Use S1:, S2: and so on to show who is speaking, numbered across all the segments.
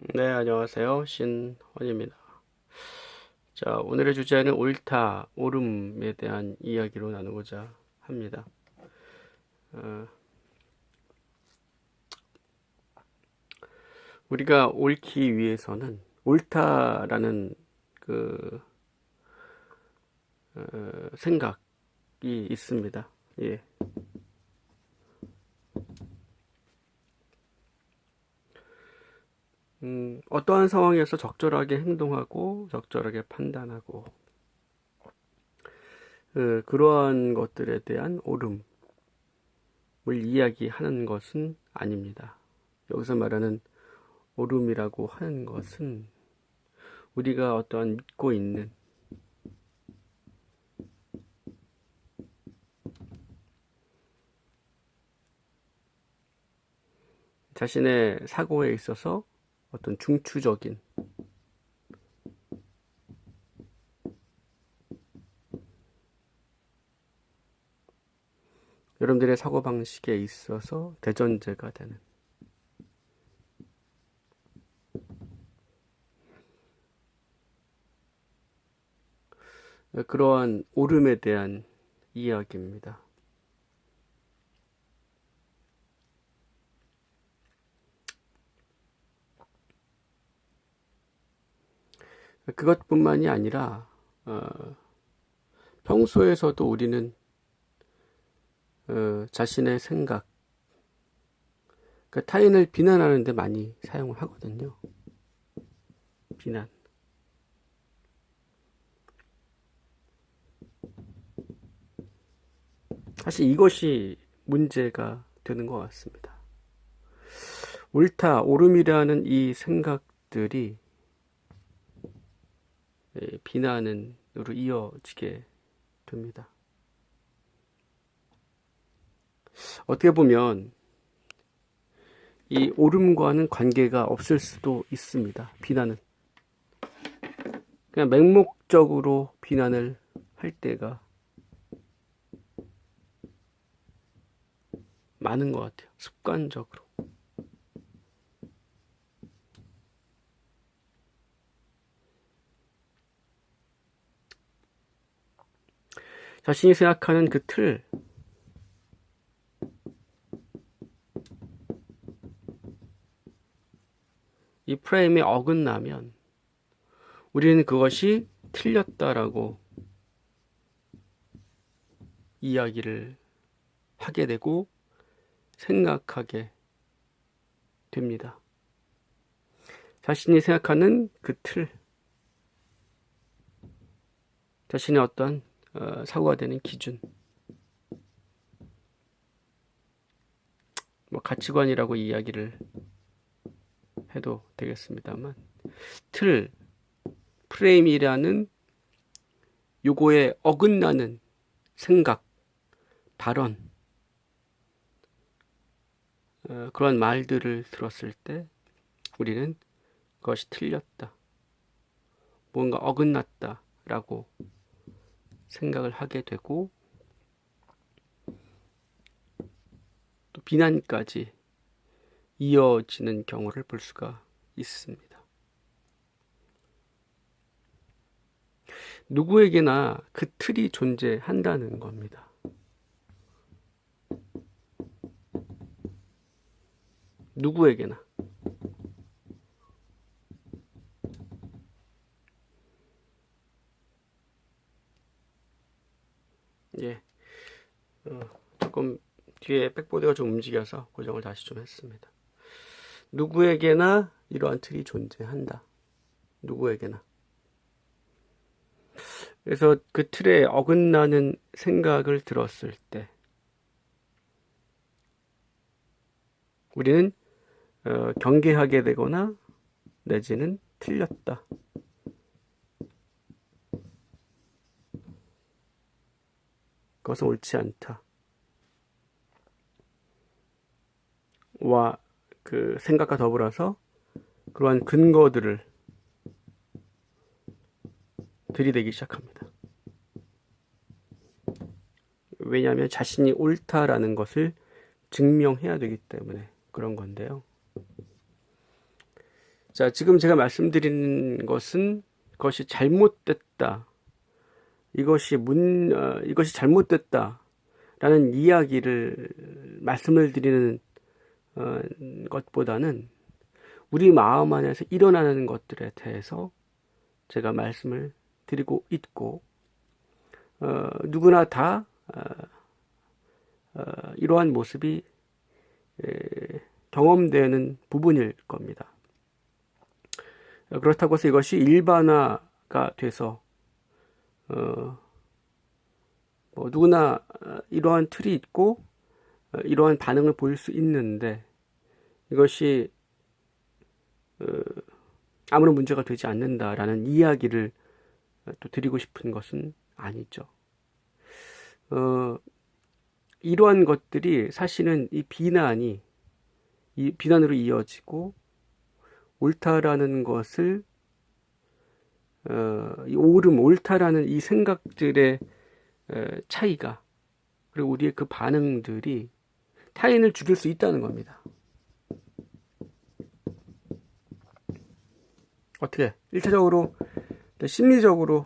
S1: 네, 안녕하세요. 신헌입니다. 자, 오늘의 주제는 옳다, 옳음에 대한 이야기로 나누고자 합니다. 어, 우리가 옳기 위해서는 옳다라는 그 생각이 있습니다. 예. 어떠한 상황에서 적절하게 행동하고 적절하게 판단하고 그러한 것들에 대한 옳음을 이야기하는 것은 아닙니다. 여기서 말하는 옳음이라고 하는 것은 우리가 어떠한 믿고 있는 자신의 사고에 있어서 어떤 중추적인 여러분들의 사고방식에 있어서 대전제가 되는 그러한 옳음에 대한 이야기입니다. 그것뿐만이 아니라 평소에서도 우리는 자신의 생각, 그러니까 타인을 비난하는 데 많이 사용을 하거든요. 비난. 사실 이것이 문제가 되는 것 같습니다. 옳다, 옳음이라는 이 생각들이 비난으로 이어지게 됩니다. 어떻게 보면 이 옳음과는 관계가 없을 수도 있습니다. 비난은 그냥 맹목적으로 비난을 할 때가 많은 것 같아요. 습관적으로. 자신이 생각하는 그 틀, 이 프레임에 어긋나면 우리는 그것이 틀렸다라고 이야기를 하게 되고 생각하게 됩니다. 자신이 생각하는 그 틀, 자신의 어떤 사고가 되는 기준, 뭐 가치관이라고 이야기를 해도 되겠습니다만 틀, 프레임이라는 요거에 어긋나는 생각, 발언, 그런 말들을 들었을 때 우리는 그것이 틀렸다, 뭔가 어긋났다라고 생각을 하게 되고 또 비난까지 이어지는 경우를 볼 수가 있습니다. 누구에게나 그 틀이 존재한다는 겁니다. 누구에게나. 예, 조금 뒤에 백보드가 좀 움직여서 고정을 다시 좀 했습니다. 누구에게나 이러한 틀이 존재한다. 누구에게나. 그래서 그 틀에 어긋나는 생각을 들었을 때 우리는 경계하게 되거나 내지는 틀렸다, 그것은 옳지 않다 와 그 생각과 더불어서 그러한 근거들을 들이대기 시작합니다. 왜냐하면 자신이 옳다라는 것을 증명해야 되기 때문에 그런 건데요. 자, 지금 제가 말씀드리는 것은 그것이 잘못됐다. 이것이 잘못됐다라는 이야기를 말씀을 드리는 것보다는 우리 마음 안에서 일어나는 것들에 대해서 제가 말씀을 드리고 있고, 누구나 다 이러한 모습이 경험되는 부분일 겁니다. 그렇다고 해서 이것이 일반화가 돼서 누구나 이러한 틀이 있고 이러한 반응을 보일 수 있는데 이것이 아무런 문제가 되지 않는다라는 이야기를 또 드리고 싶은 것은 아니죠. 이러한 것들이 사실은 이 비난으로 이어지고 옳다라는 것을 옳다라는 이 생각들의 차이가, 그리고 우리의 그 반응들이 타인을 죽일 수 있다는 겁니다. 어떻게? 1차적으로 심리적으로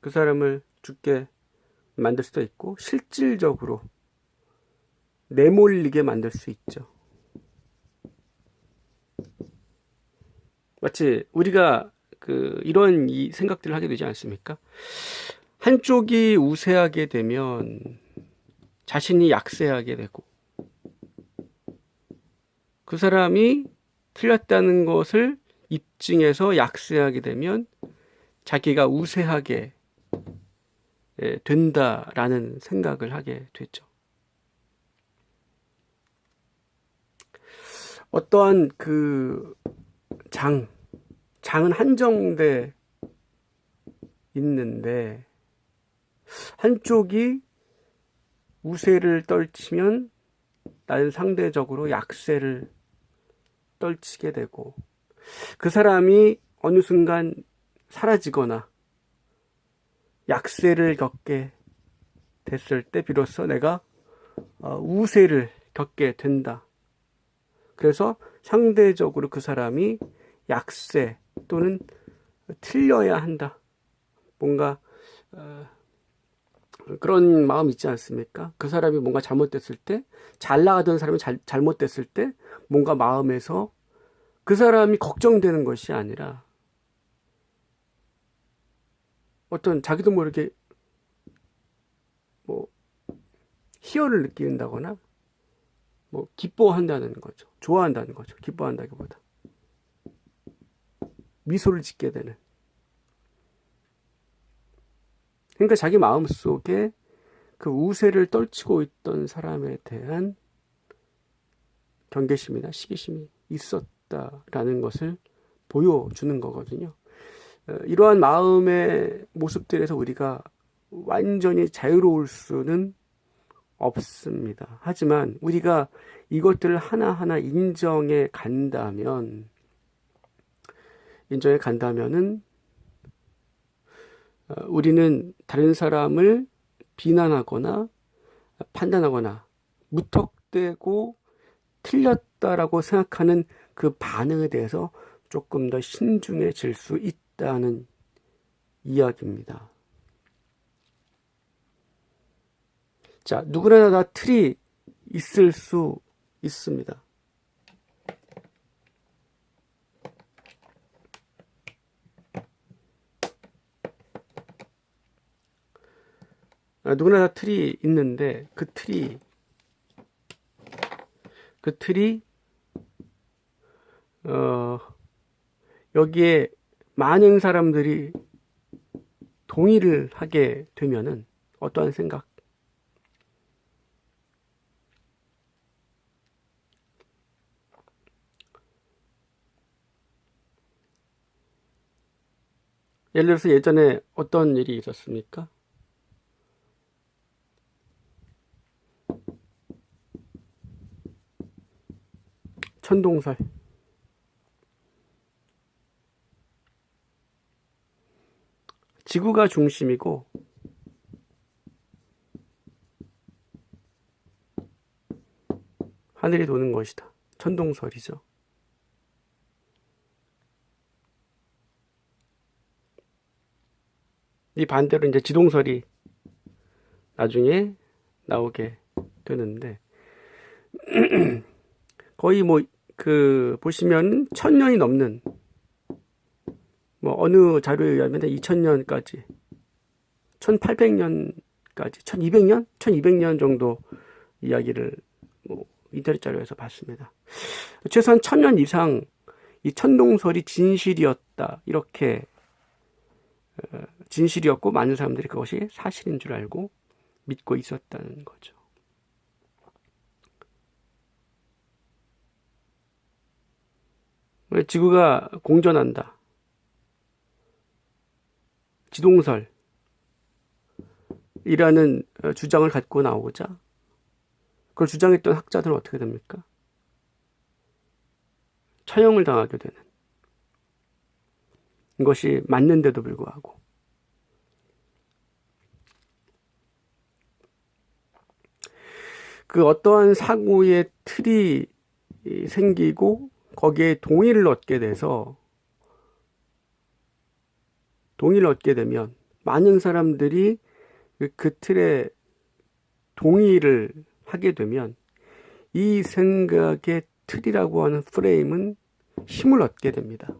S1: 그 사람을 죽게 만들 수도 있고, 실질적으로 내몰리게 만들 수 있죠. 마치 우리가 이런 이 생각들을 하게 되지 않습니까? 한쪽이 우세하게 되면 자신이 약세하게 되고, 그 사람이 틀렸다는 것을 입증해서 약세하게 되면 자기가 우세하게 된다라는 생각을 하게 되죠. 어떠한 장은 한정돼 있는데 한쪽이 우세를 떨치면 나는 상대적으로 약세를 떨치게 되고, 그 사람이 어느 순간 사라지거나 약세를 겪게 됐을 때 비로소 내가 우세를 겪게 된다. 그래서 상대적으로 그 사람이 약세 또는 틀려야 한다. 뭔가 그런 마음 있지 않습니까? 그 사람이 뭔가 잘못됐을 때, 잘 나가던 사람이 잘못됐을 때 뭔가 마음에서 그 사람이 걱정되는 것이 아니라 어떤 자기도 모르게 희열을 느낀다거나 기뻐한다는 거죠. 좋아한다는 거죠. 기뻐한다기보다 미소를 짓게 되는. 그러니까 자기 마음속에 그 우세를 떨치고 있던 사람에 대한 경계심이나 시기심이 있었다라는 것을 보여주는 거거든요. 이러한 마음의 모습들에서 우리가 완전히 자유로울 수는 없습니다. 하지만 우리가 이것들을 하나하나 인정해 간다면은 우리는 다른 사람을 비난하거나 판단하거나 무턱대고 틀렸다라고 생각하는 그 반응에 대해서 조금 더 신중해질 수 있다는 이야기입니다. 자, 누구나 다 틀이 있을 수 있습니다. 누구나 다 틀이 있는데 그 틀이 여기에 많은 사람들이 동의를 하게 되면은 어떠한 생각? 예를 들어서 예전에 어떤 일이 있었습니까? 천동설. 지구가 중심이고 하늘이 도는 것이다. 천동설이죠. 이 반대로 이제 지동설이 나중에 나오게 되는데, 거의 뭐 보시면 1000년이 넘는, 뭐 어느 자료에 의하면 2000년까지 1800년까지 1200년 1200년 정도 이야기를 뭐 인터넷 자료에서 봤습니다. 최소한 1000년 이상 이 천동설이 진실이었다, 이렇게 진실이었고 많은 사람들이 그것이 사실인 줄 알고 믿고 있었다는 거죠. 지구가 공전한다, 지동설이라는 주장을 갖고 나오자 그걸 주장했던 학자들은 어떻게 됩니까? 처형을 당하게 되는, 이것이 맞는데도 불구하고. 그 어떠한 사고의 틀이 생기고 거기에 동의를 얻게 되면 많은 사람들이 그 틀에 동의를 하게 되면 이 생각의 틀이라고 하는 프레임은 힘을 얻게 됩니다.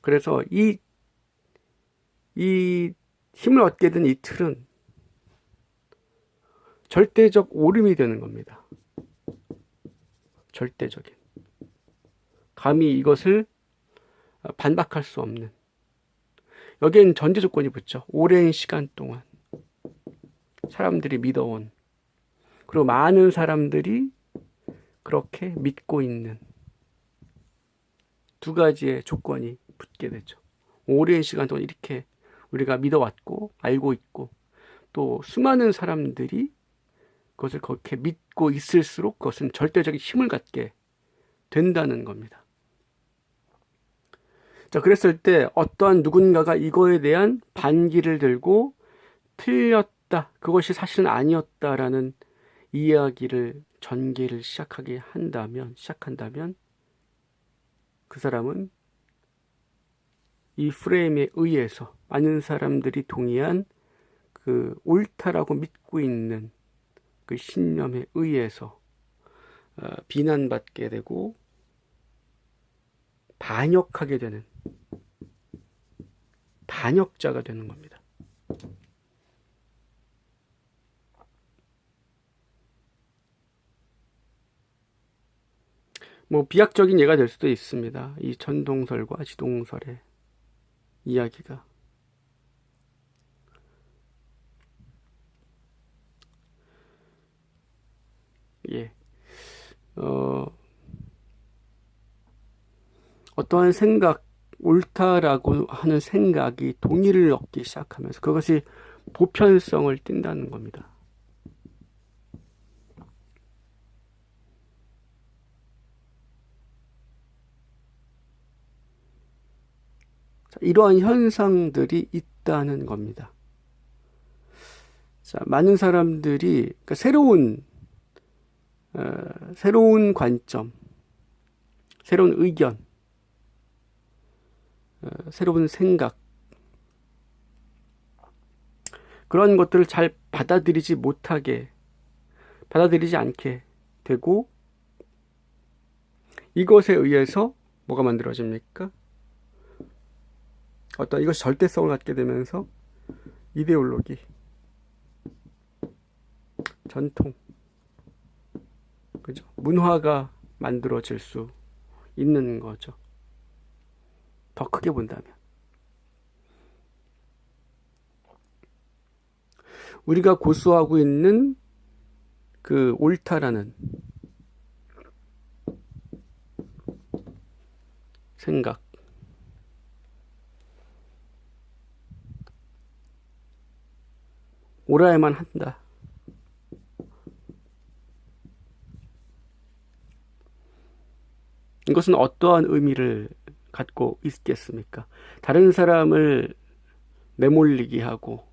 S1: 그래서 이 힘을 얻게 된 이 틀은 절대적 옳음이 되는 겁니다. 절대적인. 감히 이것을 반박할 수 없는. 여기엔 전제 조건이 붙죠. 오랜 시간 동안 사람들이 믿어온, 그리고 많은 사람들이 그렇게 믿고 있는 두 가지의 조건이 붙게 되죠. 오랜 시간 동안 이렇게 우리가 믿어왔고 알고 있고, 또 수많은 사람들이 그것을 그렇게 믿고 있을수록 그것은 절대적인 힘을 갖게 된다는 겁니다. 자, 그랬을 때 어떠한 누군가가 이거에 대한 반기를 들고 틀렸다, 그것이 사실은 아니었다라는 이야기를, 전개를 시작한다면 그 사람은 이 프레임에 의해서 많은 사람들이 동의한 그 옳다라고 믿고 있는 그 신념에 의해서 비난받게 되고 반역하게 되는, 반역자가 되는 겁니다. 뭐 비약적인 예가 될 수도 있습니다. 이 천동설과 지동설의 이야기가. 예. 어떠한 생각, 옳다라고 하는 생각이 동의를 얻기 시작하면서 그것이 보편성을 띈다는 겁니다. 자, 이러한 현상들이 있다는 겁니다. 자, 많은 사람들이 그러니까 새로운 관점, 새로운 의견, 새로운 생각, 그런 것들을 잘 받아들이지 않게 되고, 이것에 의해서 뭐가 만들어집니까? 이것이 절대성을 갖게 되면서 이데올로기, 전통, 그죠? 문화가 만들어질 수 있는 거죠. 더 크게 본다면. 우리가 고수하고 있는 그 옳다라는 생각, 옳아야만 한다, 이것은 어떠한 의미를 갖고 있겠습니까? 다른 사람을 내몰리게 하고,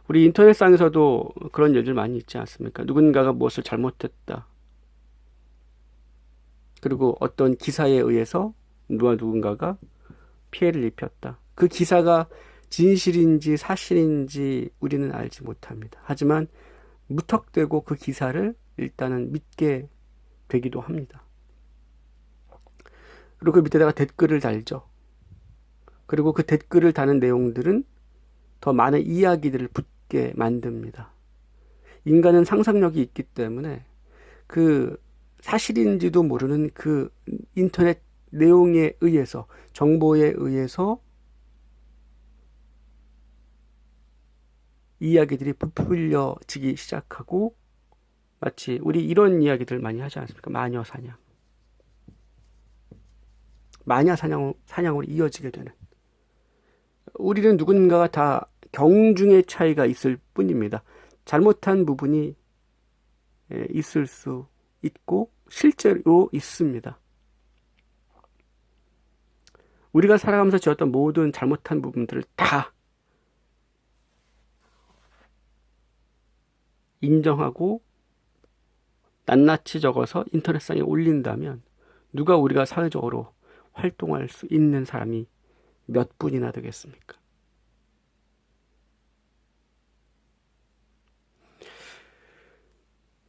S1: 우리 인터넷상에서도 그런 일들 많이 있지 않습니까? 누군가가 무엇을 잘못했다, 그리고 어떤 기사에 의해서 누군가가 피해를 입혔다. 그 기사가 진실인지 사실인지 우리는 알지 못합니다. 하지만 무턱대고 그 기사를 일단은 믿게 되기도 합니다. 그리고 그 밑에다가 댓글을 달죠. 그리고 그 댓글을 다는 내용들은 더 많은 이야기들을 붙게 만듭니다. 인간은 상상력이 있기 때문에 그 사실인지도 모르는 그 인터넷 내용에 의해서, 정보에 의해서 이야기들이 부풀려지기 시작하고, 마치 우리 이런 이야기들 많이 하지 않습니까? 마녀 사냥. 마녀 사냥으로 이어지게 되는. 우리는 누군가가 다 경중의 차이가 있을 뿐입니다. 잘못한 부분이 있을 수 있고 실제로 있습니다. 우리가 살아가면서 지었던 모든 잘못한 부분들을 다 인정하고 낱낱이 적어서 인터넷상에 올린다면 누가 우리가 사회적으로 활동할 수 있는 사람이 몇 분이나 되겠습니까?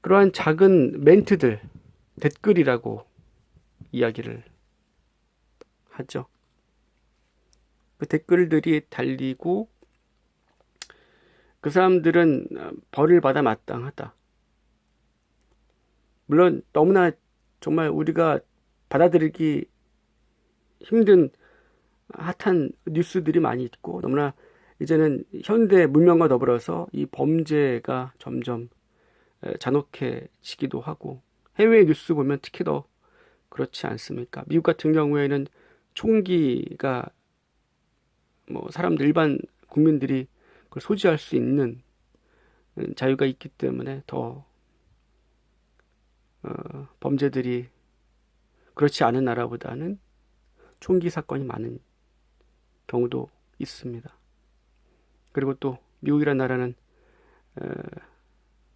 S1: 그러한 작은 멘트들, 댓글이라고 이야기를 하죠. 그 댓글들이 달리고 그 사람들은 벌을 받아 마땅하다. 물론 너무나 정말 우리가 받아들이기 힘든 핫한 뉴스들이 많이 있고, 너무나 이제는 현대 문명과 더불어서 이 범죄가 점점 잔혹해지기도 하고, 해외 뉴스 보면 특히 더 그렇지 않습니까? 미국 같은 경우에는 총기가 사람들, 일반 국민들이 그걸 소지할 수 있는 자유가 있기 때문에 더 범죄들이 그렇지 않은 나라보다는 총기 사건이 많은 경우도 있습니다. 그리고 또 미국이라는 나라는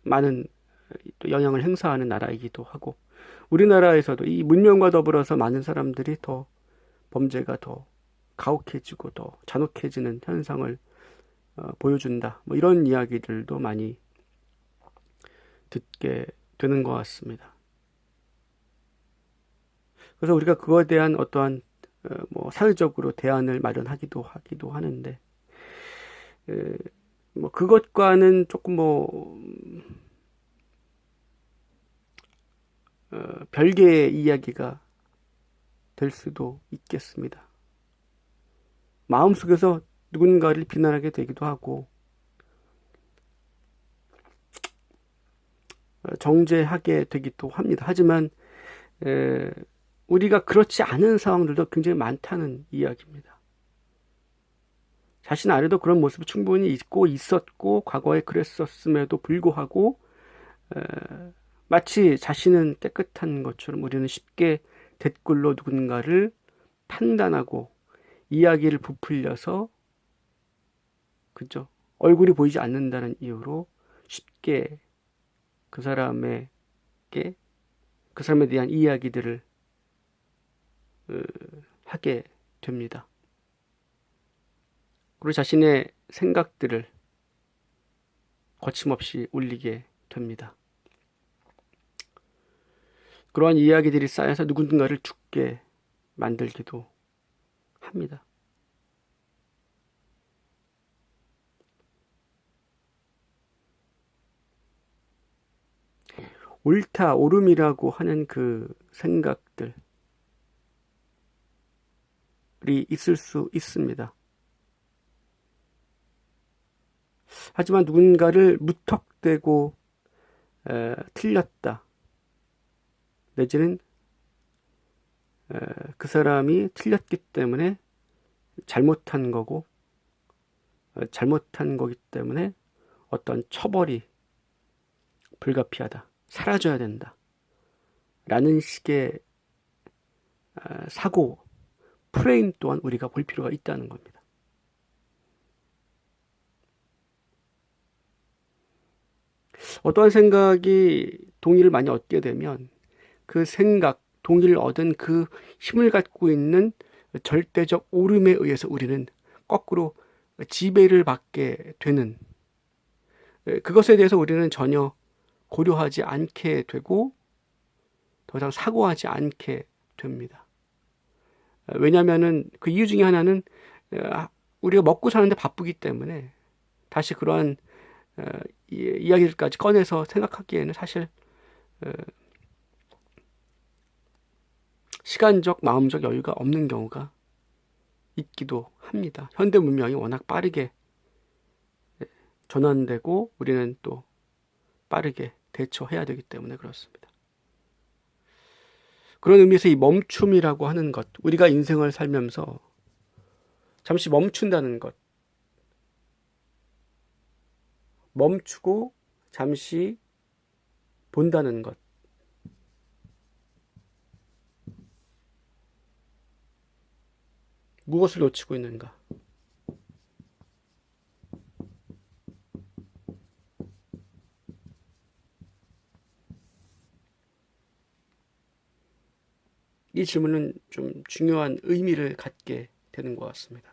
S1: 많은 또 영향을 행사하는 나라이기도 하고, 우리나라에서도 이 문명과 더불어서 많은 사람들이 더 범죄가 더 가혹해지고 더 잔혹해지는 현상을 보여준다. 이런 이야기들도 많이 듣게 되는 것 같습니다. 그래서 우리가 그거에 대한 어떠한 사회적으로 대안을 마련하기도 하는데, 그것과는 조금 별개의 이야기가 될 수도 있겠습니다. 마음속에서 누군가를 비난하게 되기도 하고, 정죄하게 되기도 합니다. 하지만 우리가 그렇지 않은 상황들도 굉장히 많다는 이야기입니다. 자신 안에도 그런 모습이 충분히 있고 있었고 과거에 그랬었음에도 불구하고 마치 자신은 깨끗한 것처럼 우리는 쉽게 댓글로 누군가를 판단하고 이야기를 부풀려서, 그죠? 얼굴이 보이지 않는다는 이유로 쉽게 그 사람에 대한 이야기들을 하게 됩니다. 그리고 자신의 생각들을 거침없이 올리게 됩니다. 그러한 이야기들이 쌓여서 누군가를 죽게 만들기도 합니다. 옳다, 옳음이라고 하는 그 생각들이 있을 수 있습니다. 하지만 누군가를 무턱대고 틀렸다, 내지는 그 사람이 틀렸기 때문에 잘못한 거고, 잘못한 거기 때문에 어떤 처벌이 불가피하다, 사라져야 된다 라는 식의 사고 프레임 또한 우리가 볼 필요가 있다는 겁니다. 어떠한 생각이 동의를 많이 얻게 되면 그 생각 동의를 얻은 그 힘을 갖고 있는 절대적 오름에 의해서 우리는 거꾸로 지배를 받게 되는, 그것에 대해서 우리는 전혀 고려하지 않게 되고 더 이상 사고하지 않게 됩니다. 왜냐하면은 그 이유 중에 하나는 우리가 먹고 사는데 바쁘기 때문에 다시 그러한 이야기들까지 꺼내서 생각하기에는 사실 시간적, 마음적 여유가 없는 경우가 있기도 합니다. 현대 문명이 워낙 빠르게 전환되고 우리는 또 빠르게 대처해야 되기 때문에 그렇습니다. 그런 의미에서 이 멈춤이라고 하는 것, 우리가 인생을 살면서 잠시 멈춘다는 것, 멈추고 잠시 본다는 것, 무엇을 놓치고 있는가? 이 질문은 좀 중요한 의미를 갖게 되는 것 같습니다.